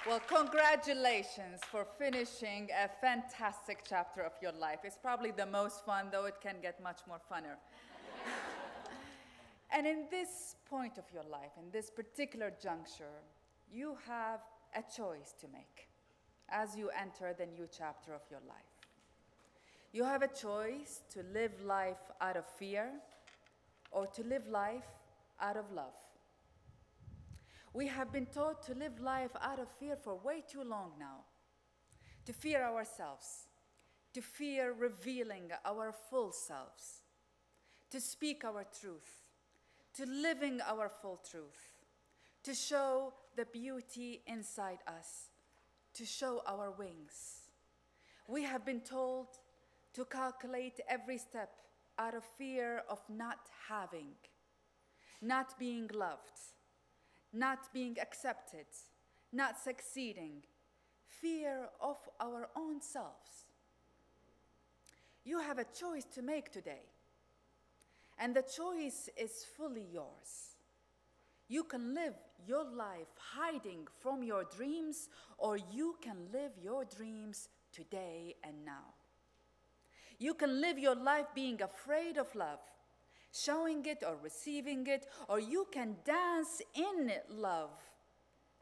Well, congratulations for finishing a fantastic chapter of your life. It's probably the most fun, though it can get much more funner. And in this point of your life, in this particular juncture, you have a choice to make as you enter the new chapter of your life. You have a choice to live life out of fear or to live life out of love. We have been taught to live life out of fear for way too long now. To fear ourselves, to fear revealing our full selves, to speak our truth, to living our full truth, to show the beauty inside us, to show our wings. We have been told to calculate every step out of fear of not having, not being loved, not being accepted, not succeeding, fear of our own selves. You have a choice to make today, and the choice is fully yours. You can live your life hiding from your dreams, or you can live your dreams today and now. You can live your life being afraid of love, showing it or receiving it, or you can dance in love,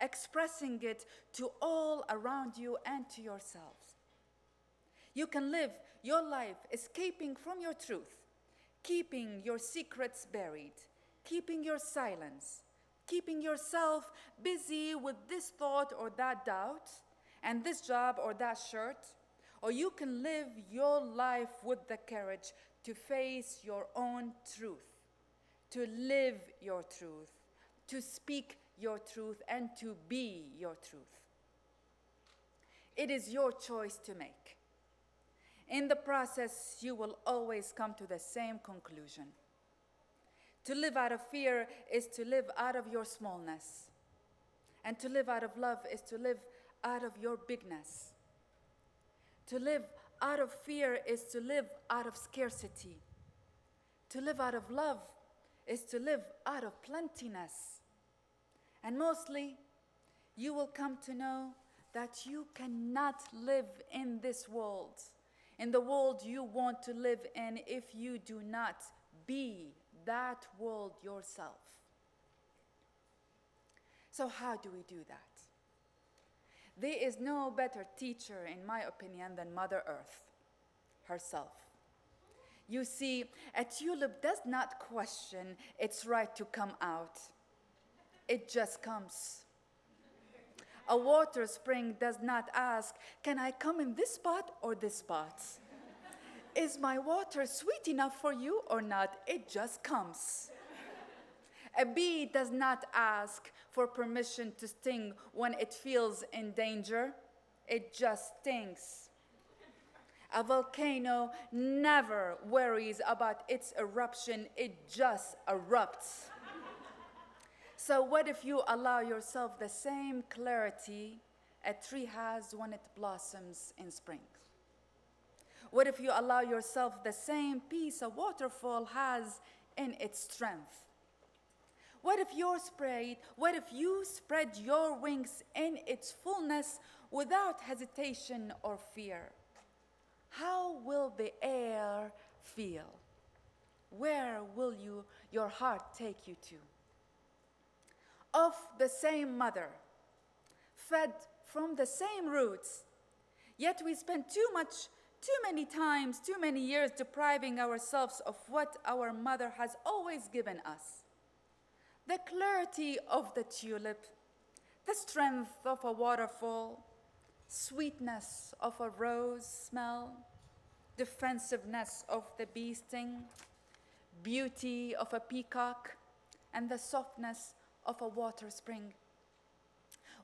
expressing it to all around you and to yourselves. You can live your life escaping from your truth, keeping your secrets buried, keeping your silence, keeping yourself busy with this thought or that doubt, and this job or that shirt, or you can live your life with the courage to face your own truth, to live your truth, to speak your truth, and to be your truth. It is your choice to make. In the process, you will always come to the same conclusion. To live out of fear is to live out of your smallness, and to live out of love is to live out of your bigness. To live out of fear is to live out of scarcity. To live out of love is to live out of plentiness. And mostly, you will come to know that you cannot live in this world, in the world you want to live in, if you do not be that world yourself. So how do we do that? There is no better teacher, in my opinion, than Mother Earth herself. You see, a tulip does not question its right to come out. It just comes. A water spring does not ask, can I come in this spot or this spot? Is my water sweet enough for you or not? It just comes. A bee does not ask for permission to sting when it feels in danger. It just stings. A volcano never worries about its eruption. It just erupts. So what if you allow yourself the same clarity a tree has when it blossoms in spring? What if you allow yourself the same peace a waterfall has in its strength? What if you spread your wings in its fullness without hesitation or fear? How will the air feel? Where will your heart take you to? Of the same mother, fed from the same roots, yet we spend too many times, too many years depriving ourselves of what our mother has always given us. The clarity of the tulip, the strength of a waterfall, sweetness of a rose smell, defensiveness of the bee sting, beauty of a peacock, and the softness of a water spring.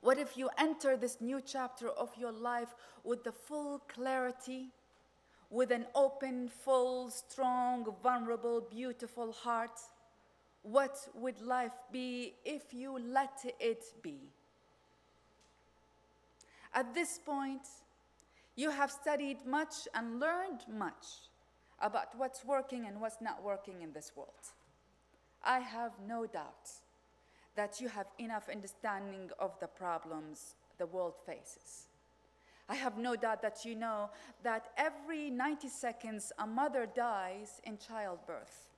What if you enter this new chapter of your life with the full clarity, with an open, full, strong, vulnerable, beautiful heart? What would life be if you let it be? At this point, you have studied much and learned much about what's working and what's not working in this world. I have no doubt that you have enough understanding of the problems the world faces. I have no doubt that you know that every 90 seconds a mother dies in childbirth.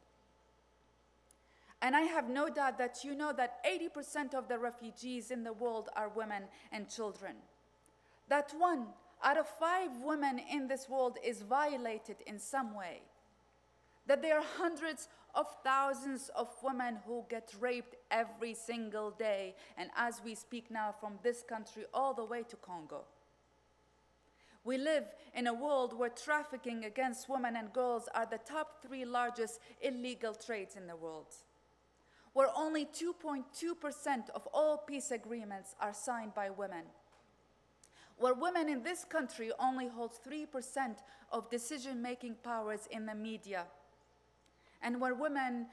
And I have no doubt that you know that 80% of the refugees in the world are women and children. That 1 out of 5 women in this world is violated in some way. That there are hundreds of thousands of women who get raped every single day, and as we speak now, from this country all the way to Congo. We live in a world where trafficking against women and girls are the top 3 largest illegal trades in the world, where only 2.2% of all peace agreements are signed by women, where women in this country only hold 3% of decision-making powers in the media, and where women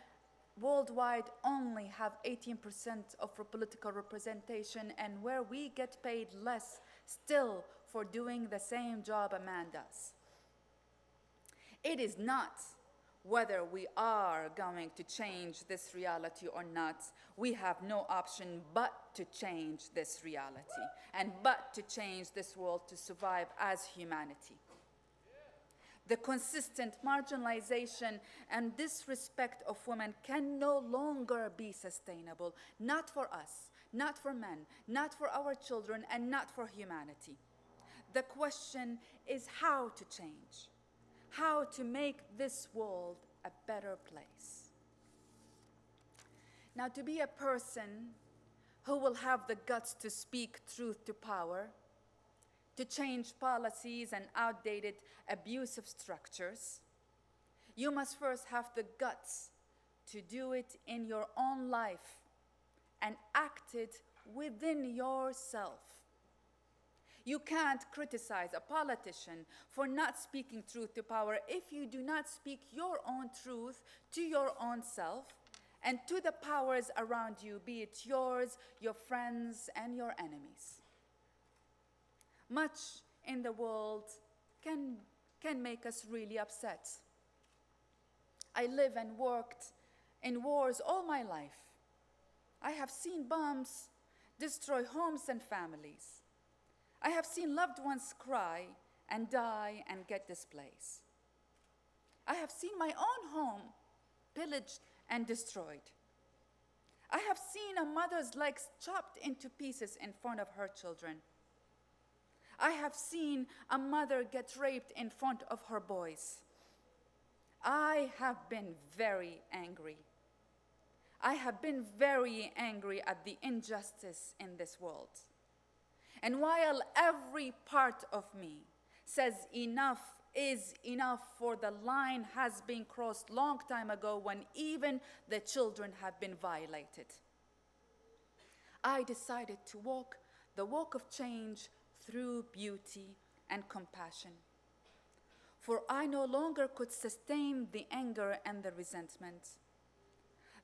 worldwide only have 18% of political representation, and where we get paid less still for doing the same job a man does. It is not whether we are going to change this reality or not. We have no option but to change this reality and but to change this world to survive as humanity. The consistent marginalization and disrespect of women can no longer be sustainable, not for us, not for men, not for our children, and not for humanity. The question is how to change, how to make this world a better place. Now, to be a person who will have the guts to speak truth to power, to change policies and outdated, abusive structures, you must first have the guts to do it in your own life and act it within yourself. You can't criticize a politician for not speaking truth to power if you do not speak your own truth to your own self and to the powers around you, be it yours, your friends, and your enemies. Much in the world can make us really upset. I live and worked in wars all my life. I have seen bombs destroy homes and families. I have seen loved ones cry and die and get displaced. I have seen my own home pillaged and destroyed. I have seen a mother's legs chopped into pieces in front of her children. I have seen a mother get raped in front of her boys. I have been very angry. I have been very angry at the injustice in this world. And while every part of me says enough is enough, for the line has been crossed long time ago when even the children have been violated, I decided to walk the walk of change through beauty and compassion. For I no longer could sustain the anger and the resentment.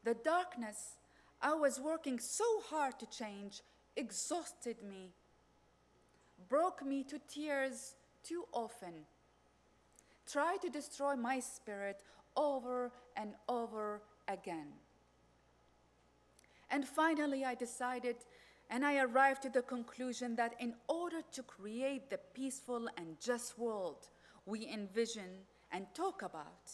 The darkness I was working so hard to change exhausted me, broke me to tears too often, tried to destroy my spirit over and over again. And finally I decided, and I arrived to the conclusion that in order to create the peaceful and just world we envision and talk about,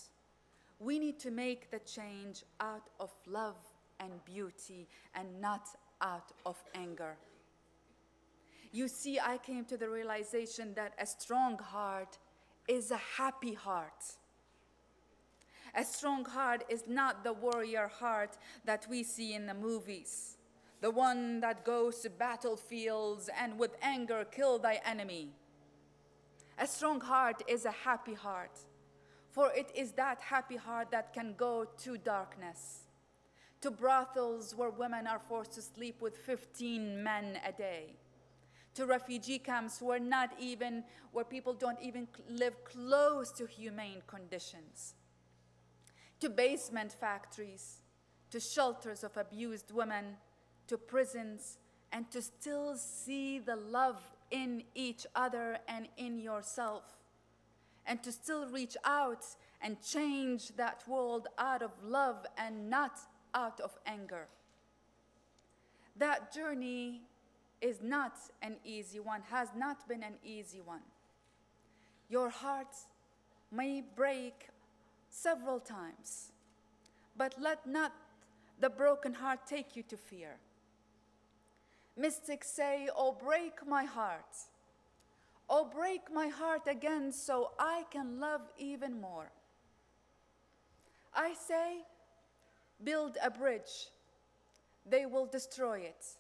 we need to make the change out of love and beauty and not out of anger. You see, I came to the realization that a strong heart is a happy heart. A strong heart is not the warrior heart that we see in the movies, the one that goes to battlefields and with anger kill thy enemy. A strong heart is a happy heart, for it is that happy heart that can go to darkness, to brothels where women are forced to sleep with 15 men a day, to refugee camps where people don't even live close to humane conditions, to basement factories, to shelters of abused women, to prisons, and to still see the love in each other and in yourself, and to still reach out and change that world out of love and not out of anger. That journey is not an easy one, has not been an easy one. Your heart may break several times, but let not the broken heart take you to fear. Mystics say, "Oh, break my heart. Oh, break my heart again so I can love even more." I say, build a bridge. They will destroy it.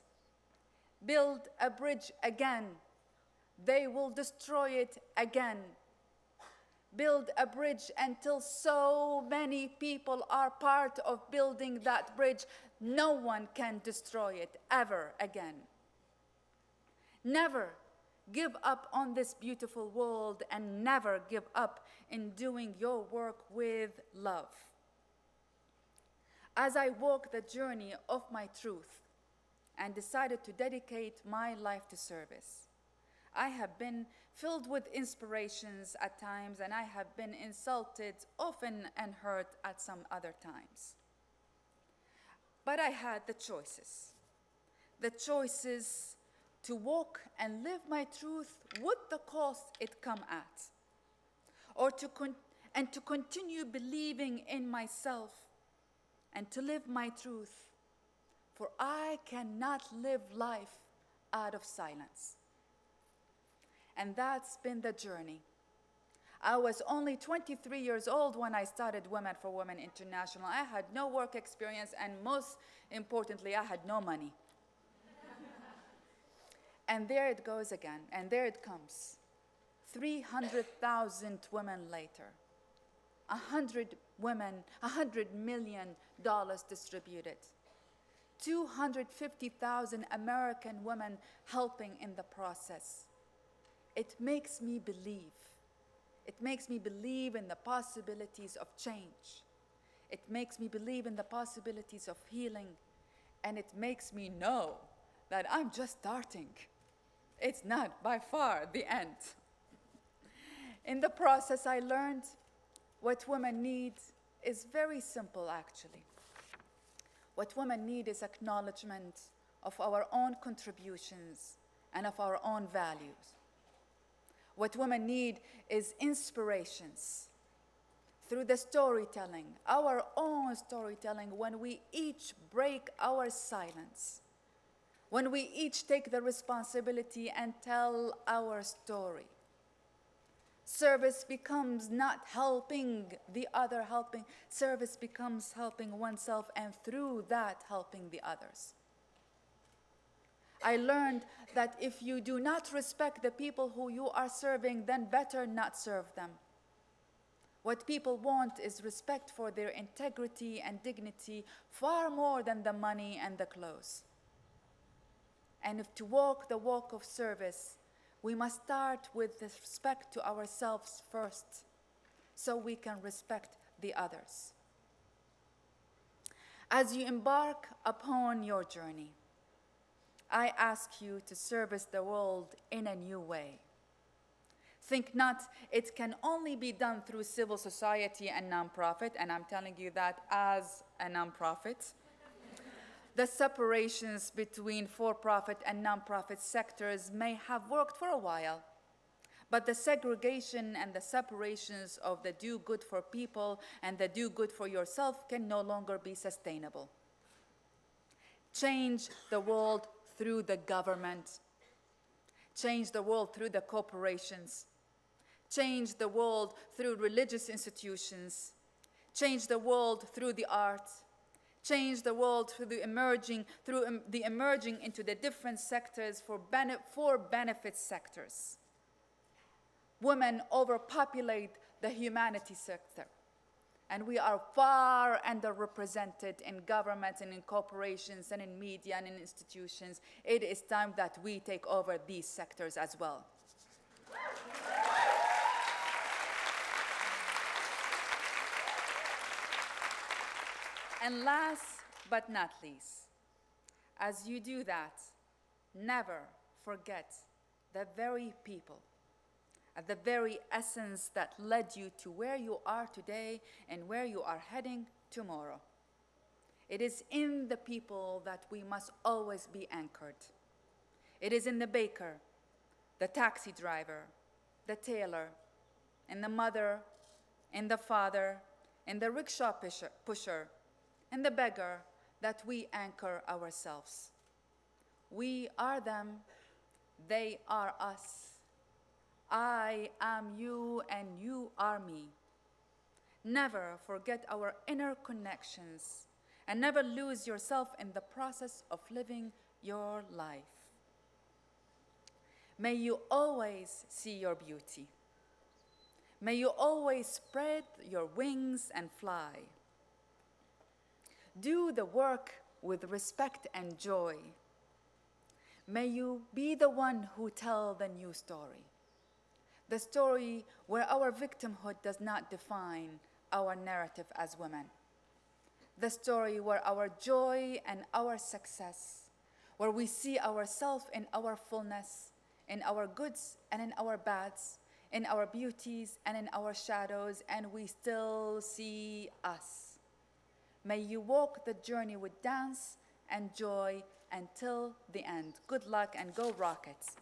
Build a bridge again. They will destroy it again. Build a bridge until so many people are part of building that bridge, no one can destroy it ever again. Never give up on this beautiful world, and never give up in doing your work with love. As I walk the journey of my truth and decided to dedicate my life to service, I have been filled with inspirations at times, and I have been insulted often and hurt at some other times. But I had the choices to walk and live my truth with the cost it come at, or to continue believing in myself and to live my truth, for I cannot live life out of silence. And that's been the journey. I was only 23 years old when I started Women for Women International. I had no work experience, and most importantly, I had no money. And there it goes again, and there it comes. 300,000 women later, 100 million dollars distributed, 250,000 American women helping in the process. It makes me believe. It makes me believe in the possibilities of change. It makes me believe in the possibilities of healing, and it makes me know that I'm just starting. It's not by far the end. In the process, I learned what women need is very simple, actually. What women need is acknowledgement of our own contributions and of our own values. What women need is inspirations through the storytelling, our own storytelling, when we each break our silence, when we each take the responsibility and tell our story. Service becomes not helping the other, service becomes helping oneself, and through that, helping the others. I learned that if you do not respect the people who you are serving, then better not serve them. What people want is respect for their integrity and dignity far more than the money and the clothes. And if to walk the walk of service, we must start with respect to ourselves first, so we can respect the others. As you embark upon your journey, I ask you to service the world in a new way. Think not it can only be done through civil society and nonprofit, and I'm telling you that as a nonprofit. The separations between for-profit and nonprofit sectors may have worked for a while, but the segregation and the separations of the do good for people and the do good for yourself can no longer be sustainable. Change the world through the government. Change the world through the corporations. Change the world through religious institutions. Change the world through the arts. Change the world through the emerging into the different sectors for benefit sectors. Women overpopulate the humanity sector, and we are far underrepresented in governments and in corporations and in media and in institutions. It is time that we take over these sectors as well. And last but not least, as you do that, never forget the very people, at the very essence that led you to where you are today and where you are heading tomorrow. It is in the people that we must always be anchored. It is in the baker, the taxi driver, the tailor, in the mother, in the father, in the rickshaw pusher, in the beggar that we anchor ourselves. We are them, they are us. I am you and you are me. Never forget our inner connections and never lose yourself in the process of living your life. May you always see your beauty. May you always spread your wings and fly. Do the work with respect and joy. May you be the one who tells the new story. The story where our victimhood does not define our narrative as women. The story where our joy and our success, where we see ourselves in our fullness, in our goods and in our bads, in our beauties and in our shadows, and we still see us. May you walk the journey with dance and joy until the end. Good luck and go Rockets.